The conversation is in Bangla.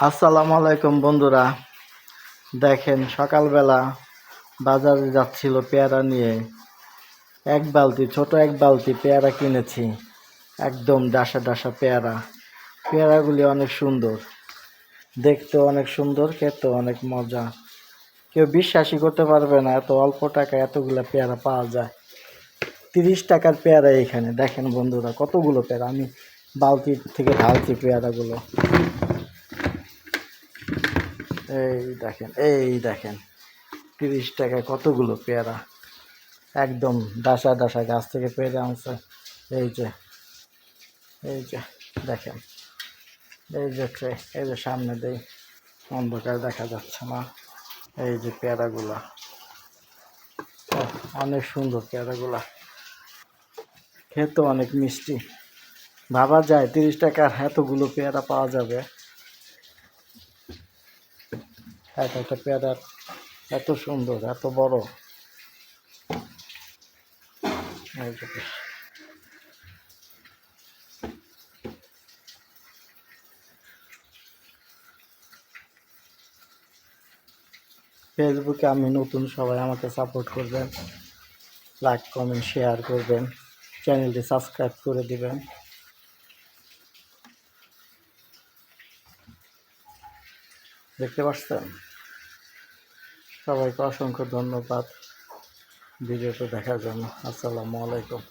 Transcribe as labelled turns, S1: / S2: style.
S1: আসসালামু আলাইকুম বন্ধুরা, দেখেন সকালবেলা বাজারে যাচ্ছিল পেয়ারা নিয়ে। ছোট এক বালতি পেয়ারা কিনেছি। একদম ডাসা ডাসা পেয়ারা। পেয়ারাগুলি অনেক সুন্দর, দেখতে অনেক সুন্দর, খেতে অনেক মজা। কেউ বিশ্বাসই করতে পারবে না এত অল্প টাকায় এতগুলো পেয়ারা পাওয়া যায়। 30 টাকার পেয়ারা এখানে। দেখেন বন্ধুরা কতগুলো পেয়ারা, আমি বালতি থেকে ঢালছি পেয়ারাগুলো। এই দেখেন 30 টাকায় কতগুলো পেয়ারা, একদম ডাসা ডাসা গাছ থেকে পেয়ারা আনছে। এই যে এই যে দেখেন, এই যে সামনে দেই, অন্ধকার দেখা যাচ্ছে না। এই যে পেয়ারাগুলা, অনেক সুন্দর পেয়ারাগুলা, খেতে অনেক মিষ্টি। ভাবা যায় 30 টাকার এতগুলো পেয়ারা পাওয়া যাবে। একটা পেয়ারা এত সুন্দর, এত বড়। এই যে ফেসবুকে আমি নতুন, সবাই আমাকে সাপোর্ট করবেন, লাইক কমেন্ট শেয়ার করবেন, চ্যানেলটি সাবস্ক্রাইব করে দিবেন। দেখতে পাচ্ছেন? সবাইকে অসংখ্য ধন্যবাদ ভিডিওটা দেখার জন্য। আসসালামু আলাইকুম।